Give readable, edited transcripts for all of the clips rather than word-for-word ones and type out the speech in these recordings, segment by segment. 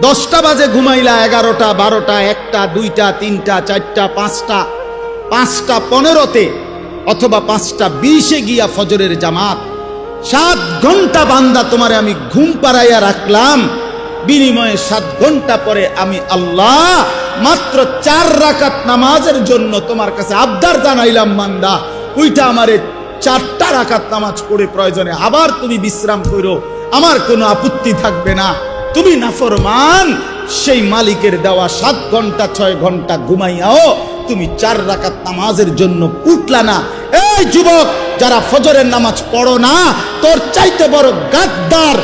10টা বাজে ঘুমাইলা, 11টা 12টা 1টা 2টা 3টা 4টা 5টা 5টা 15-তে অথবা 5টা 20-এ গিয়া ফজরের জামাত। 7 ঘন্টা বান্দা তোমারে আমি ঘুম পাড়াইয়া রাখলাম, বিনিময়ে 7 ঘন্টা পরে আমি আল্লাহ মাত্র 4 রাকাত নামাজের জন্য তোমার কাছে আবদার জানাইলাম, বান্দা ওইটা আমারে 4টা রাকাত নামাজ পড়ে প্রয়োজনে আবার তুমি বিশ্রাম করো, আমার কোনো আপত্তি থাকবে না। তুমি নাফরমান, সেই মালিকের দেওয়া 7 ঘন্টা 6 ঘন্টা ঘুমাইয়াও তুমি 4 রাকাত নামাজের জন্য উঠলা না। এই যুবক, যারা ফজরের নামাজ পড়ো না, তোর চাইতে বড় গাদ্দার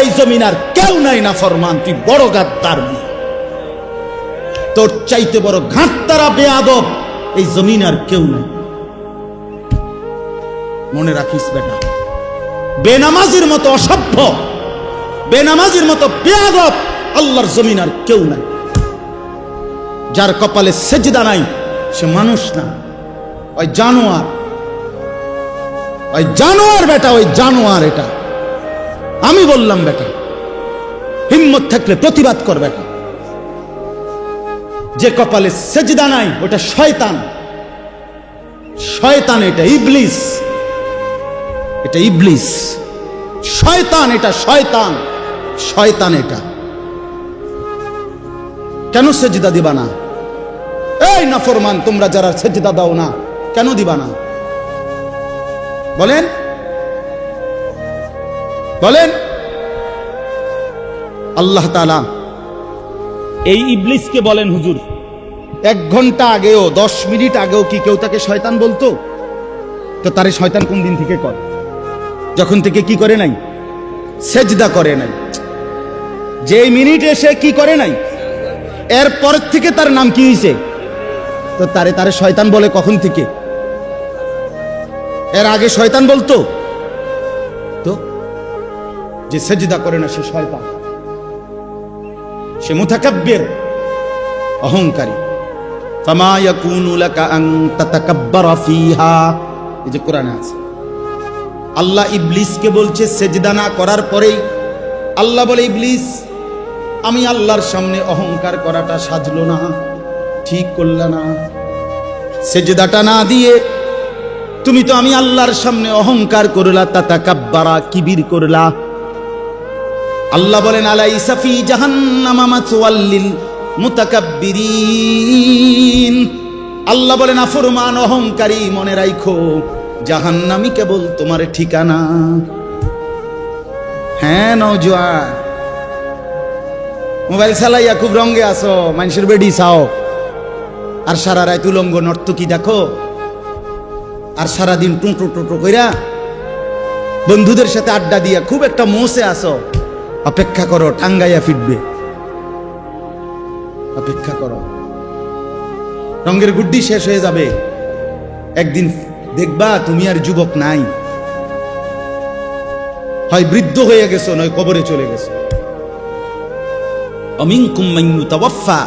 এই জমিন আর কেউ নাই। নাফরমান, তুই বড় গাদ্দার, তোর চাইতে বড় ঘাটতারা বেয়াদব এই জমিন আর কেউ নাই। মনে রাখিস বেটা, বেনামাজির মতো অসভ্য, বেনামাজির মতো বেয়াদব আল্লাহর জমিন আর কেউ নাই। যার কপালে সেজদা নাই সে মানুষ না, ওই জানোয়ার, ওই জানোয়ার বেটা, ওই জানোয়ার। এটা আমি বললাম বেটা, হিম্মত থাকলে প্রতিবাদ কর বেটা। যে কপালে সেজদা নাই ওটা শয়তান, শয়তান, এটা ইবলিস, এটা ইবলিস, শয়তান, এটা শয়তান, শয়তান। এটা কেন সেজদা দিবা না? এই নাফরমান, তোমরা যারা সেজদা দাও না, কেন দিবা না বলেন? বলেন। আল্লাহ তাআলা এই ইবলিসকে বলেন, হুজুর 1 ঘন্টা আগেও 10 মিনিট আগেও কি কেউ তাকে শয়তান বলতো? তো তারে শয়তান কোন দিন থেকে কর? যখন থেকে কি করে নাই? সেজদা করে নাই। যে মিনিটে সে কি করে নাই, এরপর থেকে তার নাম কি হয়েছে? তো তারে শয়তান বলে কখন থেকে? এর আগে শয়তান বলতো? তো যে সেজদা করে না সে শয়তান, সে মুতাকাব্বির, অহংকারী। ফামা ইয়াকুনু লাকা আন তাতাকাব্বারা ফিহা, এই যে কোরআনে আছে। আল্লাহ ইবলিসকে বলছে সেজদা না করার পরেই আল্লাহ বলে, ইবলিস আমি আল্লাহর সামনে অহংকার করাটা সাজলো না, ঠিক করলা না। সেজদাটা না দিয়ে তুমি তো আমি আল্লাহর সামনে অহংকার করলা, তাতাকাব্বারা, কিবির করলা। আল্লাহ বলেন, আলাইসা ফি জাহান্নামা মাসওয়াল লিল মুতাকাব্বিরিন। আল্লাহ বলেন, নাফরমান অহংকারী, মনে রাখো জাহান্নামই কেবল তোমার ঠিকানা। হ্যাঁ নওজোয়ান, মোবাইল চালাইয়া খুব রঙে আসো, মানুষের বেডি চাও, আর সারা রাত উলঙ্গ নর্তকী দেখো, আর সারাদিন টুঁটো টুটো কইরা বন্ধুদের সাথে আড্ডা দিয়া খুব একটা মোসে আসো। অপেক্ষা করো, টাঙ্গাইয়া ফিটবে, অপেক্ষা করো। রঙের গুড্ডি শেষ হয়ে যাবে, একদিন দেখবা তুমি আর যুবক নাই, হয় বৃদ্ধ হয়ে গেছো, নয় কবরে চলে গেছো। অমিনকুম মান ইউতাওয়াফা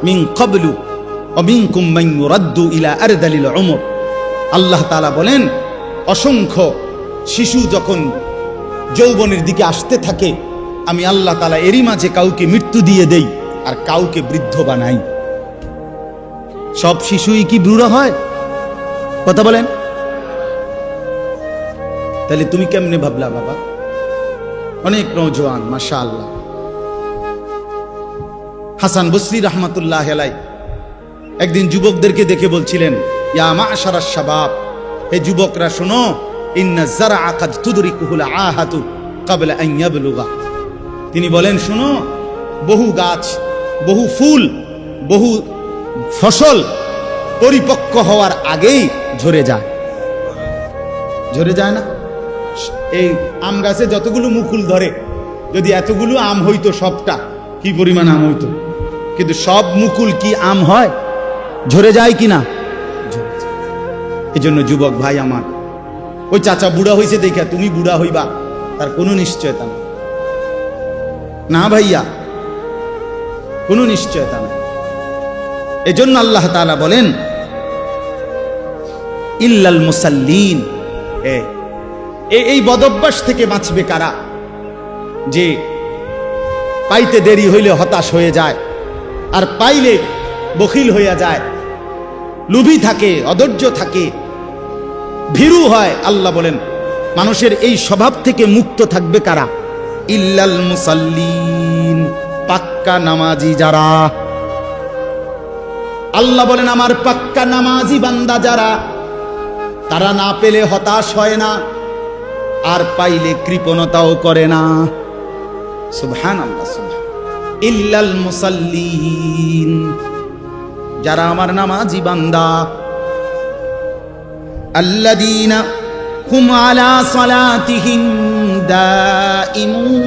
মিন ক্বাবলু অমিনকুম মান ইউরাদ্দু ইলা আরদালিল উমর। আল্লাহ তাআলা বলেন, অসংখ্য শিশু যখন যৌবনের দিকে আসতে থাকে, আমি আল্লাহ তাআলা এরই মাঝে কাউকে মৃত্যু দিয়ে দেই আর কাউকে বৃদ্ধ বানাই। সব শিশুই কি বুড়ো হয়? কথা বলেন। তাহলে তুমি কেমনে ভাবলা বাবা? অনেক নওজোয়ান, মাশাআল্লাহ। হাসান বসরি রহমাতুল্লাহ আলাইহি একদিন যুবকদেরকে দেখে বলছিলেন, ইয়া মা'শারাশ শাবাব, হে যুবকরা শোনো, ইন্না যারআ কাদ তুদরিকুহুল আহাতু ক্বাবলা আন ইয়াবলুগা। তিনি বলেন, শোনো, বহু গাছ, বহু ফুল, বহু ফসল পরিপক্ক হওয়ার আগেই ঝরে যায়। ঝরে যায় না? এই আম গাছে যতগুলো মুকুল ধরে, যদি এতগুলো আম হইতো, সবটা কি পরিমাণ আম হইতো, কিন্তু সব মুকুল কি আম হয়? ঝরে যায় কিনা? এই জন্য যুবক ভাই আমার, ওই চাচা বুড়া হইছে দেখা তুমি বুড়া হইবা তার কোনো নিশ্চয়তা না। না ভাইয়া, কোনো নিশ্চয়তা না। এজন্য আল্লাহ তাআলা বলেন, ইল্লাল মুসাল্লিন। এই বদভ্যাস থেকে বাঁচবে কারা? যে পাইতে দেরি হইলে হতাশ হয়ে যায়, আর পাইলে বখিল হইয়া যায়, লোভী থাকে, অধৈর্য থাকে, ভীরু হয়। আল্লাহ বলেন মানুষের এই স্বভাব থেকে মুক্ত থাকবে কারা? ইল্লাল মুসাল্লিন, পাক্কা নামাজি যারা। আল্লাহ বলেন আমার পাক্কা নামাজি বান্দা যারা, তারা না পেলে হতাশ হয় না, আর পাইলে কৃপণতাও করে না। সুবহানাল্লাহ, সুবহানাল্লাহ। ইল্লাল মুসাল্লিন, যারা আমার নামাজি বান্দা। আল্লাযীনা হুম আলা সালাতিহিম দাঈমুন,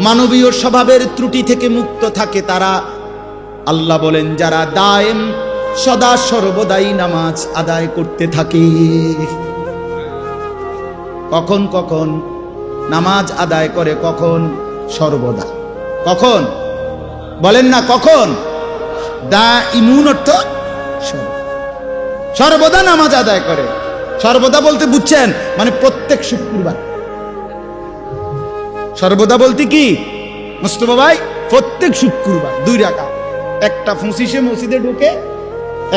মানবীয় স্বভাবের ত্রুটি থেকে মুক্ত থাকে তারা। আল্লাহ বলেন যারা দায়েম, সদা সর্বদাই নামাজ আদায় করতে থাকে। কখন কখন নামাজ আদায় করে? কখন? সর্বদা। কখন বলেন না? কখন? দাঈমুন অর্থ সর্বদা নামাজ আদায় করে। সর্বদা বলতে বুঝছেন মানে প্রত্যেক শুক্রবার। সর্বদা বলতে কি মুস্তফা ভাই? প্রত্যেক শুক্রবার 2 রাকাত, একটা 25-এ মসজিদে ঢুকে,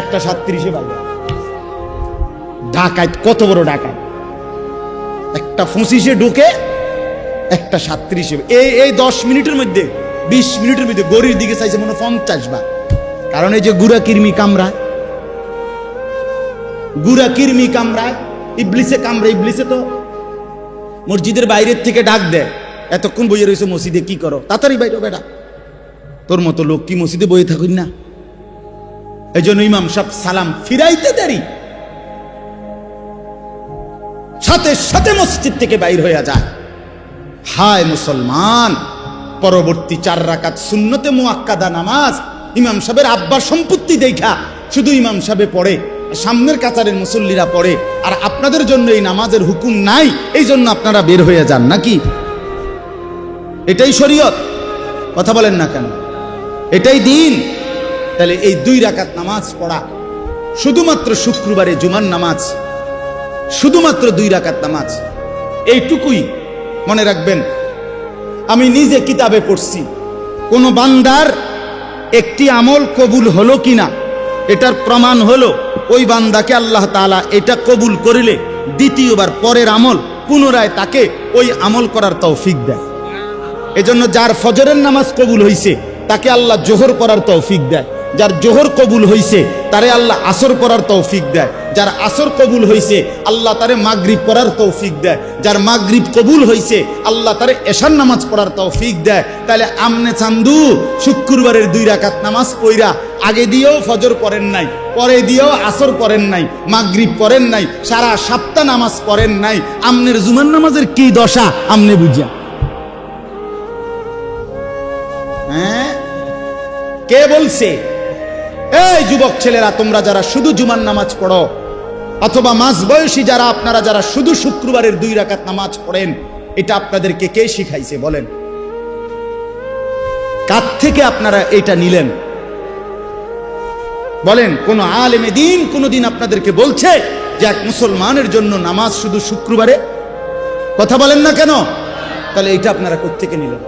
একটা 37-এ বাইরে। ডাকাত কত বড় ডাকাত! একটা 25-এ ঢুকে, একটা 37-এ। এই 10 মিনিটের মধ্যে, 20 মিনিটের মধ্যে গড়ির দিকে চাইছে মনে 50 বার। কারণ এই যে গুড়া কিরমি কামড়ায়, গুড়া কিরমি কামড়ায়, ইবলিসে কামড়ায়। ইবলিসে তো মসজিদের বাইরের থেকে ডাক দেয়, এতক্ষণ বইয়ে রয়েছে মসজিদে, কি করো? তাড়াতাড়ি বাইরে বেটা। তোর মতো লোক কি মসজিদে বইয়ে থাকুন না? এই জন্য ইমাম সাহেব সালাম ফিরাইতে দেরি, সাথে সাথে মসজিদ থেকে বাইর হয়ে যায়। হায় মুসলমান, পরবর্তী 4 রাকাত সুন্নতে মুআক্কাদা নামাজ ইমাম সাহেবের আব্বার সম্পত্তি দেখা শুধু ইমাম সাহেবে পড়ে, সামনের কাতারের মুসল্লিরা পড়ে, আর আপনাদের জন্য এই নামাজের হুকুম নাই, এই জন্য আপনারা বের হয়ে যান নাকি? এটাই শরীয়ত? কথা বলেন না কেন? এটাই দিন? তাহলে এই 2 রাকাত নামাজ পড়া, শুধুমাত্র শুক্রবারে জুমার নামাজ, শুধুমাত্র 2 রাকাত নামাজ, এইটুকুই মনে রাখবেন। আমি নিজে কিতাবে পড়ছি, কোন বান্দার একটি আমল কবুল হলো কিনা এটার প্রমাণ হলো ওই বান্দাকে আল্লাহ তাআলা এটা কবুল করিলে দ্বিতীয়বার পরের আমল পুনরায় তাকে ওই আমল করার তৌফিক দেয়। এজন্য যার ফজরের নামাজ কবুল হইছে তাকে আল্লাহ জোহর পড়ার তৌফিক দেয়, যার জোহর কবুল হইছে তারে আল্লাহ আসর পড়ার তৌফিক দেয়, যার আসর কবুল হইছে আল্লাহ তারে মাগরিব পড়ার তৌফিক দেয়, যার মাগরিব কবুল হইছে আল্লাহ তারে এশার নামাজ পড়ার তৌফিক দেয়। তাহলে আমনে চান্দু শুক্রবারের 2 রাকাত নামাজ পড়া, আগে দিয়েও ফজর পড়েন নাই, পরে দিয়েও আসর পড়েন নাই, মাগরিব পড়েন নাই, সারা সপ্তাহ নামাজ পড়েন নাই, আমনের জুমার নামাজের কি দশা আমনে বুঝিয়া? হ্যাঁ, কে বলছে? এই যুবক ছেলেরা, তোমরা যারা শুধু জুমার নামাজ পড়ো, অথবা মাঝবয়সী যারা, আপনারা যারা শুধু শুক্রবারের 2 রাকাত নামাজ পড়েন, এটা আপনাদেরকে কে শিখাইছে বলেন? কার থেকে আপনারা এটা নিলেন বলেন? কোন আলেমে দ্বীন কোনদিন আপনাদেরকে বলছে যে এক মুসলমানের জন্য নামাজ শুধু শুক্রবারে? কথা বলেন না কেন? তাহলে এটা আপনারা কোত্থেকে নিলেন?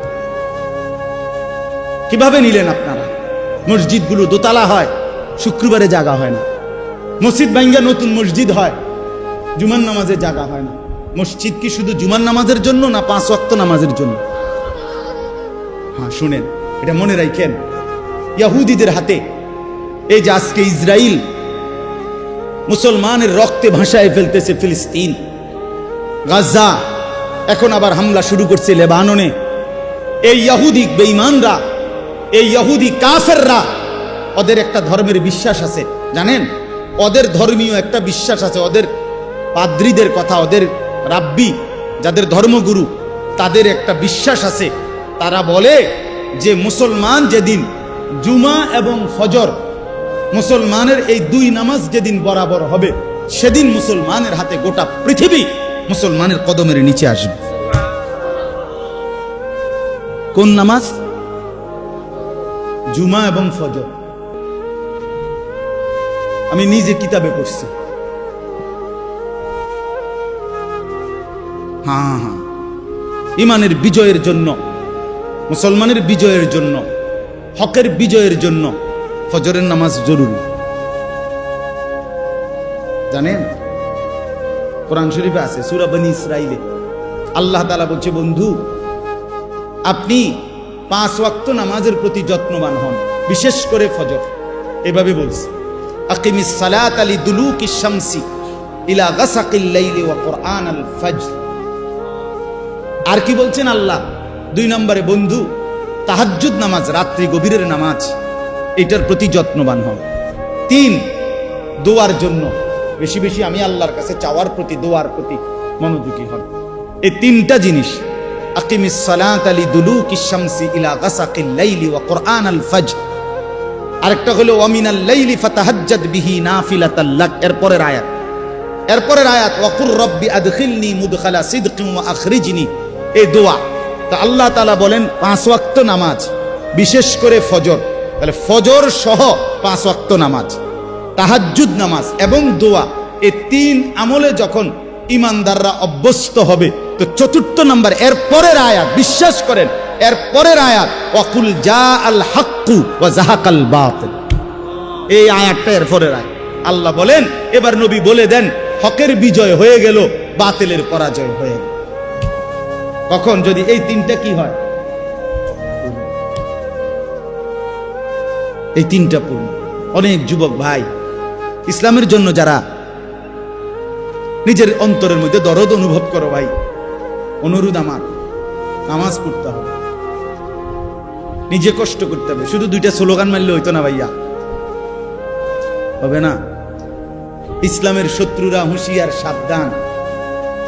কিভাবে নিলেন আপনারা? মসজিদগুলো দোতলা হয়, শুক্রবারে জায়গা হয় না। মসজিদ ভাঙ্গা নতুন মসজিদ হয়, জুমার নামাজে জায়গা হয় না। মসজিদ কি শুধু জুমার নামাজের জন্য না 5 ওয়াক্ত নামাজের জন্য? হ্যাঁ, শুনেন, এটা মনে রাখেন। ইহুদিদের হাতে এই যে আজকে ইসরায়েল মুসলমানের রক্তে ভাসায় ফেলতেছে ফিলিস্তিন, গাজা, এখন আবার হামলা শুরু করছে লেবাননে। এই ইহুদি বেঈমানরা, এই ইহুদি কাফেররা, ওদের একটা ধর্মের বিশ্বাস আছে জানেন? ওদের ধর্মীয় একটা বিশ্বাস আছে। ওদের পাদ্রীদের কথা, ওদের রাব্বি যাদের ধর্মগুরু, তাদের একটা বিশ্বাস আছে। তারা বলে যে মুসলমান যেদিন জুমা এবং ফজর, মুসলমানের এই 2 নামাজ যেদিন বরাবর হবে, সেদিন মুসলমানের হাতে গোটা পৃথিবী মুসলমানের কদমের নিচে আসবে। কোন নামাজ? জুমা এবং ফজর। আমি নিজে কিতাবে পড়ছি। হ্যাঁ, ইমানের বিজয়ের জন্য, মুসলমানের বিজয়ের জন্য, হকের বিজয়ের জন্য ফজরের নামাজ জরুরি। জানেন, কোরআন শরীফে আছে সূরা বনী ইসরাইলে আল্লাহ তাআলা বলছে, বন্ধু আপনি 5 ওয়াক্ত নামাজের প্রতি যত্নবান হন, বিশেষ করে ফজর। এভাবে বলছে, আকিমিস সালাতা লিদুলুকিশ শামসি ইলা গাসাকিল লাইলি ওয়া কুরআনাল ফজর। আর কি বলছেন আল্লাহ? 2 নম্বরে, বন্ধু তাহাজ্জুদ নামাজ, রাত্রি গভীরের নামাজ, এটার প্রতি যত্নবান হন। 3, দোয়ার জন্য বেশি বেশি আমি আল্লাহর কাছে চাওয়ার প্রতি, দোয়ার প্রতি মনোযোগী হন। এই 3টা জিনিস, আকিমিস সালাতা লিদুলুকিশ শামসি ইলা গাসাকিল লাইলি ওয়া কুরআনাল ফজর। আরেকটা হলো ওয়া মিনাল লাইলি ফাতাহাজ্জাদ বিহি নাফিলাতাল লাক। এরপরের আয়াত ওয়া কুর রাব্বি আদখিলনি মুদখালা সিদকিন ওয়া আখরিজনি, এই দোয়া। তা আল্লাহ তাআলা বলেন 5 ওয়াক্ত নামাজ, বিশেষ করে ফজর। তাহলে ফজর সহ 5 ওয়াক্ত নামাজ, তাহাজ্জুদ নামাজ এবং দোয়া, এই 3 আমলে যখন ইমানদাররা অভ্যস্ত হবে, তো 4 নম্বর এর পরের আয়াত, বিশ্বাস করেন এর পরের আয়াত ওয়াকুল জাআল হাক্কু ওয়া যাহাকাল বাতিল, এই আয়াতটা এর পরের আয়াত। আল্লাহ বলেন, এবার নবী বলে দেন, হকের বিজয় হয়ে গেল, বাতিলের পরাজয় হয়ে গেল। কখন? যদি এই 3টা কি হয়, এই 3টা পূর্ণ। অনেক যুবক ভাই ইসলামের জন্য যারা নিজের অন্তরের মধ্যে দরদ অনুভব করো, ভাই অনুরোধ আমার, নামাজ পড়তে হবে, নিজে কষ্ট করতে হবে। শুধু 2টা স্লোগান মারলে হইতো না ভাইয়া, হবে না। ইসলামের শত্রুরা হুঁশিয়ার, সাবধান।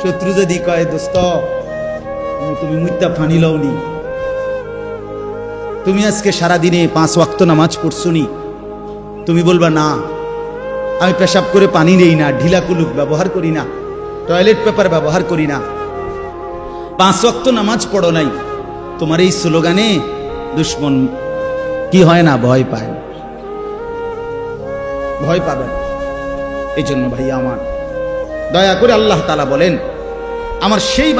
শত্রু যদি কয়, দোস্ত তুমি মুইতা ফানি লওনি, তুমি আজকে সারাদিনে 5 ওয়াক্ত নামাজ পড়ছনি, তুমি বলবা না আমি পেশাব করে পানি নেই না, ঢিলা কুলুক ব্যবহার করি না, টয়লেট পেপার ব্যবহার করি না, 5 ওয়াক্ত নামাজ পড়ো নাই, তোমার এই স্লোগানে দুশ্মন কি হয় না, ভয় পায়, ভয় পাবেন। এই জন্য ভাইয়া আমার, দয়া করে আল্লাহ তাআলা বলেন, আমার সেই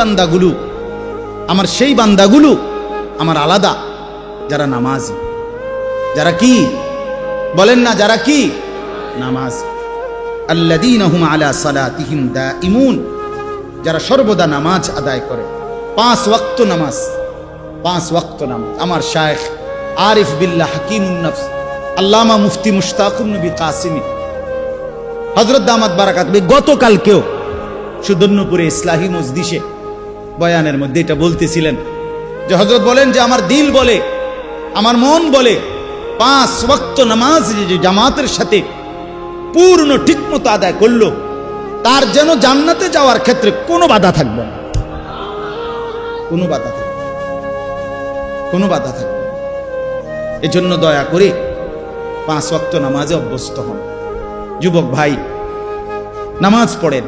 বান্দাগুলো আমার আলাদা, যারা নামাজি, যারা কি বলেন না, যারা কি নামাজ, আল্লাযীনা হুম আলা সালাতিহিম দাঈমুন, যারা সর্বদা নামাজ আদায় করে। 5 ওয়াক্ত নামাজ, 5 ওয়াক্ত নামাজ। আমার শায়েখ আরিফ বিল্লাহ হাকিমুন নফস আল্লামা মুফতি মুশতাকুন নবী কাসিমি হযরত দামাত বারাকাত গতকালকেও সুদর্ণপুরে ইসলাহি মজলিসে বয়ানের মধ্যে এটা বলতেছিলেন যে হযরত বলেন যে আমার দিল বলে, আমার মন বলে, 5 ওয়াক্ত নামাজ যে জামাতের সাথে পূর্ণ ঠিকমতো আদায় করলো, তার যেন জান্নাতে যাওয়ার ক্ষেত্রে কোনো বাধা থাকবে না, কোনো বাধা থাকবে, কোনো বাধা থাকবে। এজন্য দয়া করে 5 ওয়াক্ত নামাজে অভ্যস্ত হন। যুবক ভাই, নামাজ পড়েন।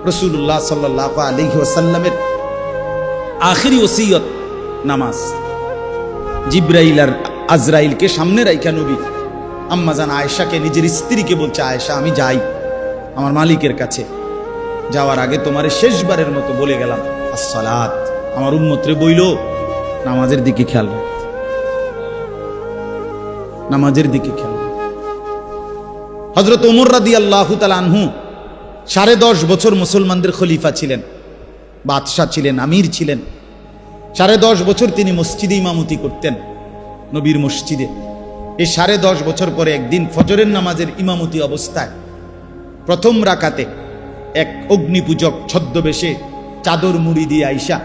রাসূলুল্লাহ সাল্লাল্লাহু আলাইহি ওয়াসাল্লামের আখিরি ওসিয়ত নামাজ। জিবরাইল আর আজরাইলকে সামনে রাইখা নবী আম্মাজান আয়েশাকে, নিজের স্ত্রীকে বলছে, আয়েশা আমি যাই আমার মালিকের কাছে, যাওয়ার আগে তোমারে শেষবারের মতো বলে গেলাম আসসালাত। আমার উম্মতরে বইল নামাজের দিকে খেয়াল রাখ, নামাজের দিকে খেয়াল রাখ। হযরত ওমর রাদিয়াল্লাহু তাআলা আনহু 10.5 বছর মুসলমানদের খলিফা ছিলেন, বাদশাহ ছিলেন, আমির ছিলেন। 10.5 বছর তিনি মসজিদে ইমামতি করতেন, নবীর মসজিদে। এই 10.5 বছর পরে একদিন ফজরের নামাজের ইমামতি অবস্থায় প্রথম রাকাতে এক অগ্নিপূজক ছদ্মবেশে চাদর মুড়ি দিয়ে আইসা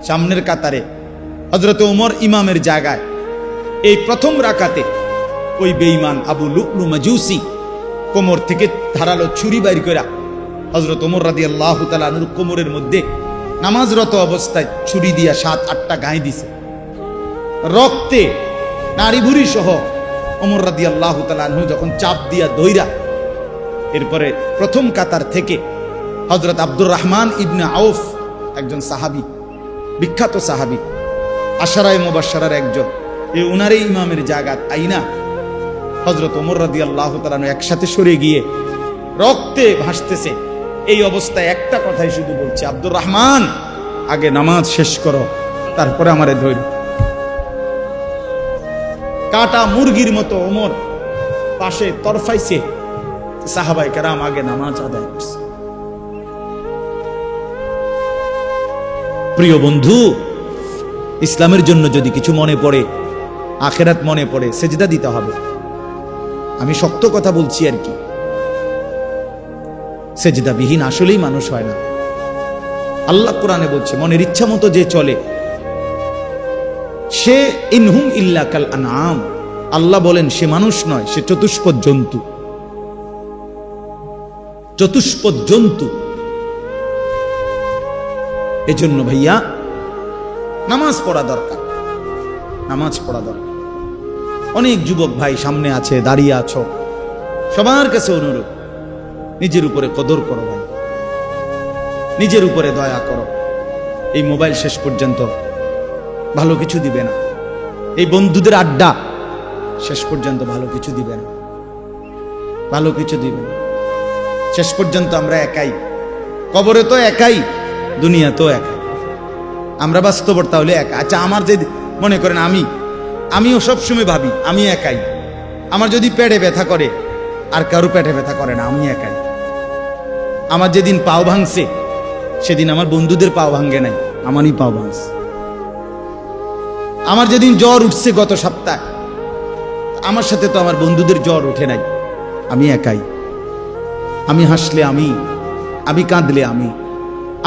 সামনের কাতারে হযরত ওমর ইমামের জায়গায়, এই প্রথম রাকাতে ওই বেঈমান আবু লু'লু মাজুসি কোমর থেকে ধারালো ছুরি বাইর কইরা হযরত ওমর রাদিয়াল্লাহু তাআলা আনহুর কোমরের মধ্যে নামাজরত অবস্থায় ছুরি দিয়া 7-8টা গায়ে দিছে। রক্তে নারী ভুরি সহ ওমর রাদিয়াল্লাহু তাআলা আনহু যখন চাপ দিয়া ধইরা, এরপরে প্রথম কাতার থেকে হযরত আব্দুর রহমান ইবনে আউফ, একজন সাহাবী, বিখ্যাত সাহাবী, আশারায়ে মুবাশশারার একজন, এই উনারই ইমামের জায়গাত আইনা হযরত ওমর রাদিয়াল্লাহু তাআলা একসাথে সরে গিয়ে রক্তে ভাসতেছে। এই অবস্থায় একটা কথাই শুধু বলছে, আব্দুর রহমান আগে নামাজ শেষ করো, তারপরে আমারে ধৈর্য। কাটা মুরগির মতো ওমর পাশে তরফাইছে, সাহাবায়ে কেরাম আগে নামাজ আদায় করছে। প্রিয় বন্ধু, ইসলামের জন্য যদি কিছু মনে পড়ে, আখেরাত মনে পড়ে, সেজদা দিতে হবে। আমি শক্ত কথা বলছি আর কি, সেজদাবিহীন আসলেই মানুষ হয় না। আল্লাহ কোরআনে বলছে, মনের ইচ্ছা মতো যে চলে সে ইনহুম ইল্লা কাল আনআম। আল্লাহ বলেন সে মানুষ নয়, সে চতুষ্পদ জন্তু। চতুষ্পদ জন্তু। এজন্য ভাইয়া নামাজ পড়া দরকার, নামাজ পড়া দরকার। অনেক যুবক ভাই সামনে আছে, দাঁড়িয়ে আছো, সবার কাছে অনুরোধ, নিজের উপরে কদর করো ভাই, নিজের উপরে দয়া করো। এই মোবাইল শেষ পর্যন্ত ভালো কিছু দিবে না, এই বন্ধুদের আড্ডা শেষ পর্যন্ত ভালো কিছু দিবে না, ভালো কিছু দিবে না। শেষ পর্যন্ত আমরা একাই, কবরে তো একাই, দুনিয়া তো একাই। আমরা বাস্তবতা হলে একা। আচ্ছা, আমার যে মনে করেন আমিও সবসময় ভাবি আমি একাই। আমার যদি পেটে ব্যথা করে, আর কারো পেটে ব্যথা করে না, আমি একাই। আমার যেদিন পাও ভাঙছে, সেদিন আমার বন্ধুদের পাও ভাঙ্গে নাই, আমারই পাও ভাঙছে। আমার যেদিন জ্বর উঠছে গত সপ্তাহে, আমার সাথে তো আমার বন্ধুদের জ্বর উঠে নাই, আমি একাই। আমি হাসলে আমি কাঁদলে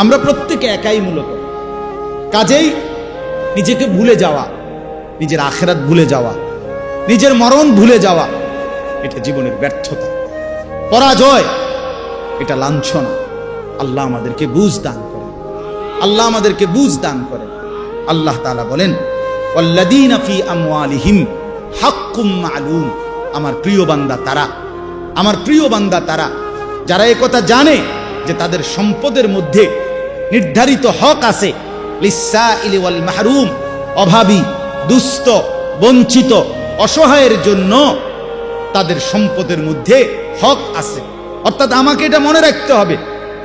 আমরা প্রত্যেকে একাই মূলত। কাজেই নিজেকে ভুলে যাওয়া, নিজের আখেরাত ভুলে যাওয়া, নিজের মরণ ভুলে যাওয়া, এটা জীবনের ব্যর্থতা, পরাজয়, এটা লাঞ্ছনা। আল্লাহ আমাদেরকে বুঝ দান করেন, আল্লাহ আমাদেরকে বুঝ দান করেন। আল্লাহ তাআলা বলেন, ওয়াল্লাযীনা ফী আমওয়ালিহিম হাক্কুম মা'লুম। আমার প্রিয় বান্দা তারা, আমার প্রিয় বান্দা তারা যারা একথা জানে যে তাদের সম্পদের মধ্যে নির্ধারিত হক আছে। লিসসাইলি ওয়াল মাহরুম, অভাবী, দুস্থ, বঞ্চিত, অসহায়ের জন্য তাদের সম্পদের মধ্যে হক আছে। অর্থাৎ আমাকে এটা মনে রাখতে হবে,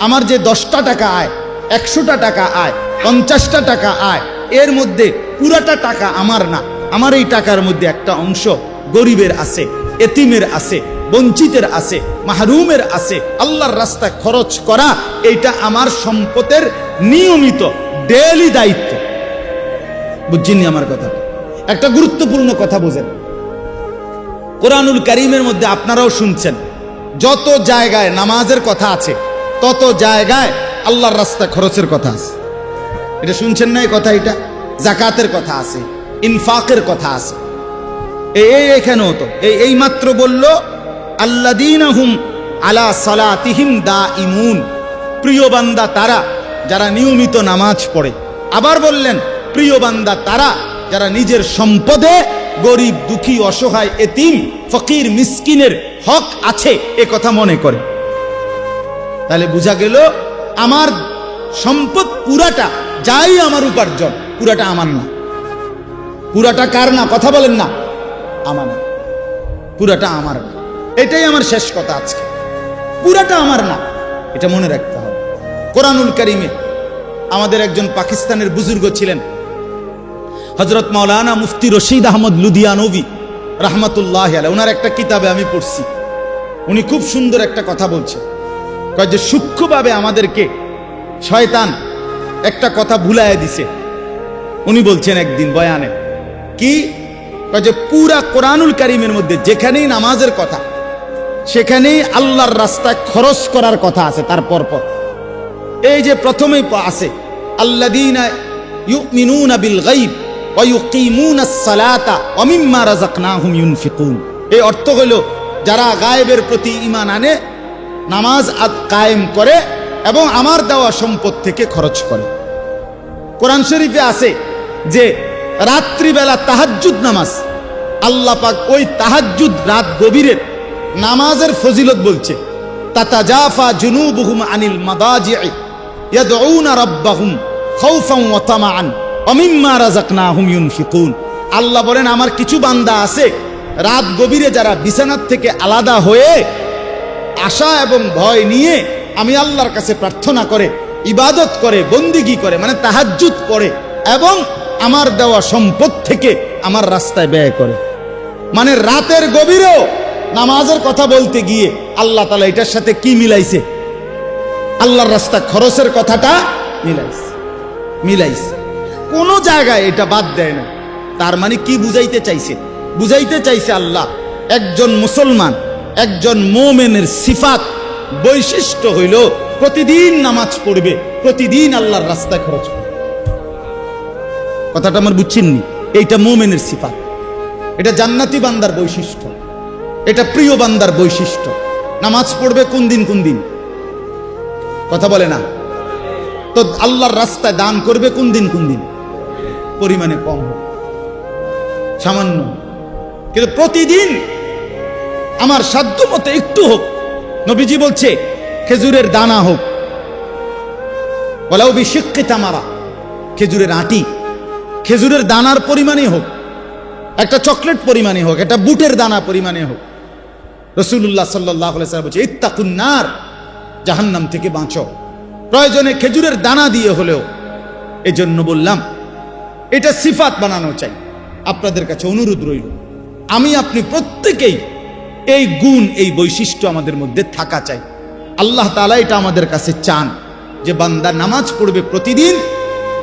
আমার যে 10টা টাকা আয়, 100টা টাকা আয়, 50টা টাকা আয়, এর মধ্যে পুরাটা টাকা আমার না। আমার এই টাকার মধ্যে একটা অংশ গরিবের আছে, এতিমের আছে, বঞ্চিতের আছে, মাহরুমের আছে। আল্লাহর রাস্তায় খরচ করা এইটা আমার সম্পদের নিয়মিত ডেইলি দায়িত্ব। বুঝছেন আমার কথা? একটা গুরুত্বপূর্ণ কথা বোঝেন, কোরআনুল কারীমের মধ্যে আপনারাও শুনছেন, যত জায়গায় নামাজের কথা আছে তত জায়গায় আল্লাহর রাস্তায় খরচের কথা আছে। এটা শুনছেন না? এই কথা, এটা যাকাতের কথা আছে, ইনফাকের কথা আছে। এখানেও তো এই মাত্র বলল, আল্লাযীনা হুম আলা সালাতিহিম দাঈমুন। প্রিয় বান্দা তারা যারা নিয়মিত নামাজ পড়ে। আবার বললেন, প্রিয় বান্দা তারা যারা নিজের সম্পদে গরিব, দুঃখী, অসহায়, এতিম, ফকির, মিসকিনের হক আছে এ কথা মনে করে। তাহলে বোঝা গেল আমার সম্পদ পুরাটা, যাই আমার উপার্জন, পুরাটা আমার না। পুরাটা কার না? কথা বলেন না। আমার না, পুরাটা আমার না। এটাই আমার শেষ কথা আজকে, পুরাটা আমার না, এটা মনে রাখতে হবে। কোরআনুল কারীমে আমাদের একজন পাকিস্তানের বুজুর্গ ছিলেন, হযরত মাওলানা মুফতি রশিদ আহমদ লুধিয়ানভী রাহমাতুল্লাহি আলাইহি। ওনার একটা কিতাবে আমি পড়ছি, উনি খুব সুন্দর একটা কথা বলছে, কয় যে সূক্ষ্মভাবে আমাদেরকে শয়তান একটা কথা ভুলাইয়া দিছে। উনি বলছেন একদিন বয়ানে, কি কয় যে পুরা কোরআনুল কারীমের মধ্যে যেখানেই নামাজের কথা, সেখানেই আল্লাহর রাস্তায় খরচ করার কথা আছে। তার পরপর এই যে প্রথমেই আছে, আল্লাযীনা ইউমিনুনা বিল গায়ব ওয়া ইউকিমুনাস সালাতা ওয়া মিম্মা রাযাকনাহুম ইউনফিকুন। এই অর্থ হলো যারা গায়েবের প্রতি ঈমান আনে, নামাজ কায়েম করে এবং আমার দেওয়া সম্পদ থেকে খরচ করে। কোরআন শরীফে আছে যে রাত্রিবেলা তাহাজ্জুদ নামাজ, আল্লাহ পাক ওই তাহাজ্জুদ রাত গভীরের নামাজের ফজিলত বলছে, তাতাজাফা জুনুবুহুম আনিল মাদাজি'i ইয়াদউনা রাব্বাহুম খাউফান ওয়া তামাআন ওয়া মিম্মা রাযাকনাহুম ইউনফিকুন। আল্লাহ বলেন, আমার কিছু বান্দা আছে রাত গভীরে যারা বিছানার থেকে আলাদা হয়ে আশা এবং ভয় নিয়ে আমি আল্লাহর কাছে প্রার্থনা করে, ইবাদত করে, বন্দিগি করে, মানে তাহাজ্জুদ পড়ে এবং আমার দেওয়া সম্পদ থেকে আমার রাস্তায় ব্যয় করে। মানে রাতের গভীরেও নামাজের কথা বলতে গিয়ে আল্লাহ তাআলা এটার সাথে কি মিলাইছে? আল্লাহর রাস্তা খরচের কথাটা মিলাইছে। কোন জায়গায় এটা বাদ দেয় না। তার মানে কি বুঝাইতে চাইছে? বুঝাইতে চাইছে আল্লাহ একজন মুসলমান, একজন মুমিনের সিফাত, বৈশিষ্ট্য হইল প্রতিদিন নামাজ পড়বে, প্রতিদিন আল্লাহর রাস্তায় খরচ করবে। কথাটা আমার বুঝছেননি? এইটা মুমিনের সিফাত, এটা জান্নাতি বান্দার বৈশিষ্ট্য, এটা প্রিয় বান্দার বৈশিষ্ট্য। নামাজ পড়বে কোন দিন কোন দিন? কথা বলে না তো। আল্লাহর রাস্তায় দান করবে কোন দিন কোন দিন? পরিমাণে কম হোক, সামান্য, কিন্তু প্রতিদিন আমার সাধ্য মতো একটু হোক। নবীজি বলছে খেজুরের দানা হোক, ওয়ালাউ বিশিক্কি তামারা, খেজুরের আটি, খেজুরের দানার পরিমাণে হোক, একটা চকলেট পরিমাণে হোক, একটা বুটের দানা পরিমাণে হোক। রাসূলুল্লাহ সাল্লাল্লাহু আলাইহি ওয়াসাল্লাম বলছে ইত্তাকুন নার, জাহান্নাম থেকে বাঁচো, প্রয়োজনে খেজুরের দানা দিয়ে হলেও। এজন্য বললাম এটা সিফাত বানানো চাই। আপনাদের কাছে অনুরোধ রইল, আমি আপনি প্রত্যেকেই এই গুণ, এই বৈশিষ্ট্য আমাদের মধ্যে থাকা চাই। আল্লাহ তাআলা এটা আমাদের কাছে চান যে বান্দা নামাজ পড়বে প্রতিদিন,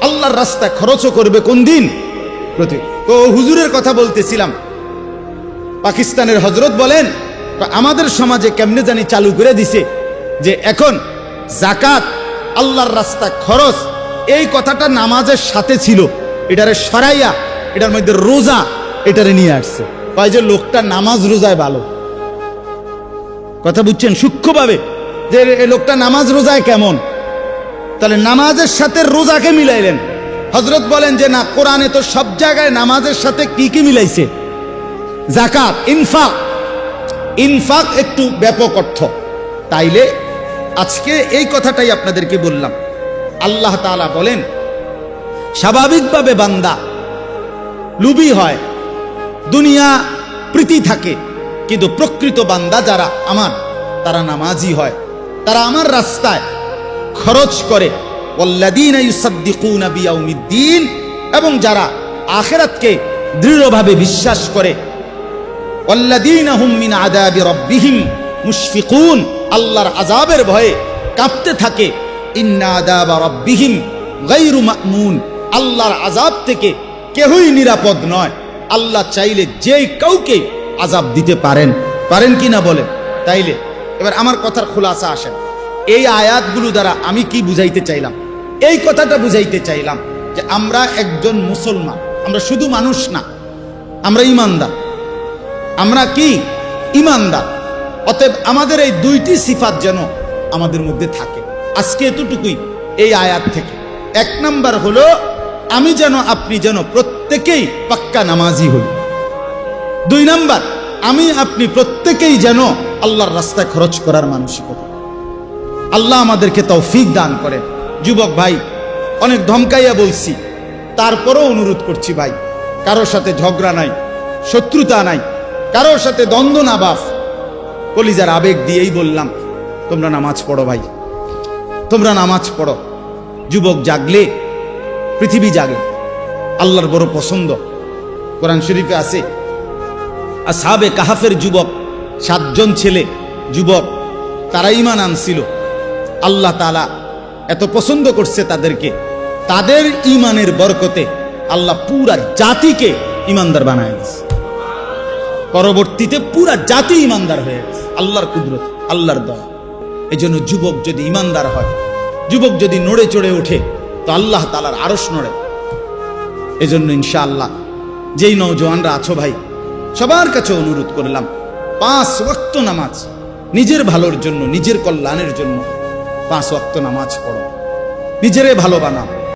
আল্লাহর রাস্তায় খরচও করবে কোন দিন? প্রতিদিন। তো হুজুরের কথা বলতেছিলাম, পাকিস্তানের হযরত বলেন আমাদের সমাজে কেমনে জানি চালু করে দিছে যে এখন যাকাত, আল্লাহর রাস্তায় খরচ, এই কথাটা নামাজের সাথে ছিল, এটারে সরাইয়া এটার মধ্যে রোজা এটারে নিয়ে আসছে। কয় যে লোকটা নামাজ রোজায় ভালো। কথা বুঝছেন সূক্ষ্মভাবে, যে এই লোকটা নামাজ রোজায় কেমন? তাহলে নামাজের সাথে রোজাকে মিলাইলেন। হযরত বলেন যে না, কোরআনে তো সব জায়গায় নামাজের সাথে কি কি মিলাইছে? যাকাত, ইনফাক। ইনফাক একটু ব্যাপক অর্থ। তাইলে আজকে এই কথাটাই আপনাদেরকে বললাম। আল্লাহ তাআলা বলেন স্বাভাবিকভাবে বান্দা লুবি হয়, দুনিয়া প্রীতি থাকে, কিন্তু প্রকৃত বান্দা যারা আমার, তারা নামাজি হয়, তারা আমার রাস্তায় খরচ করে। ওয়াল্লাযীনা ইউসাদ্দিকুনা বিয়াউমিদ্দিন, এবং যারা আখিরাতকে দৃঢ়ভাবে বিশ্বাস করে। ওয়াল্লাযীনা হুম মিন আযাবি রাব্বিহিম মুশফিকুন, আল্লাহর আযাবের ভয়ে কাঁপতে থাকে। ইন্না আযাবা রাব্বিহিম গায়রু মা'মুন, আল্লাহর আযাব থেকে কেউই নিরাপদ নয়। আল্লাহ চাইলে যেই কাউকে আযাব দিতে পারেন, পারেন কি না বলেন? তাইলে এবার আমার কথার খুলাসা আসেন। এই আয়াতগুলো দ্বারা আমি কি বুঝাইতে চাইলাম? এই কথাটা বুঝাইতে চাইলাম যে আমরা একজন মুসলমান, আমরা শুধু মানুষ না, আমরা ঈমানদার। আমরা কি? ঈমানদার। অতএব আমাদের এই দুইটি সিফাত যেন আমাদের মধ্যে থাকে। আজকে এতটুকুই এই আয়াত থেকে। এক নাম্বার হলো আমি যেন, আপনি যেন প্রত্যেকেই পাক্কা নামাজি হই। দুই নাম্বার, আমি আপনি প্রত্যেকেই যেন আল্লাহর রাস্তায় খরচ করার মানসিকতা। আল্লাহ আমাদেরকে তৌফিক দান করে। যুবক ভাই, অনেক ধমকাইয়া বলছি, তারপরও অনুরোধ করছি ভাই, কারোর সাথে ঝগড়া নাই, শত্রুতা নাই, কারোর সাথে দ্বন্দ্ব না, বাফ কলিজার আবেগ দিয়েই বললাম তোমরা নামাজ পড়ো ভাই, তোমরা নামাজ পড়ো। যুবক জাগলে পৃথিবী জাগে। আল্লাহর বড় পছন্দ। কোরআন শরীফে আছে আসহাবে কাহাফের যুবক, 7 জন ছেলে যুবক, তারা ঈমান আনছিল। আল্লাহ তাআলা এত পছন্দ করছে তাদেরকে, তাদের ঈমানের বরকতে আল্লাহ পুরা জাতিকে ঈমানদার বানায় দিয়েছে। পরবর্তীতে পুরা জাতি ঈমানদার হয়ে গেছে। আল্লাহর কুদরত, আল্লাহর দয়া। এই জন্য যুবক যদি ঈমানদার হয়, যুবক যদি নড়ে চড়ে ওঠে, তো আল্লাহ তাআলার আরশ নড়ে। এজন্য ইনশাআল্লাহ যেই নওজোয়ানরা আছো ভাই, সবার কাছে অনুরোধ করলাম 5 ওয়াক্ত নামাজ, নিজের ভালোর জন্য, নিজের কল্যাণের জন্য 5 ওয়াক্ত নামাজ পড়ো, নিজেরে ভালো বানাও।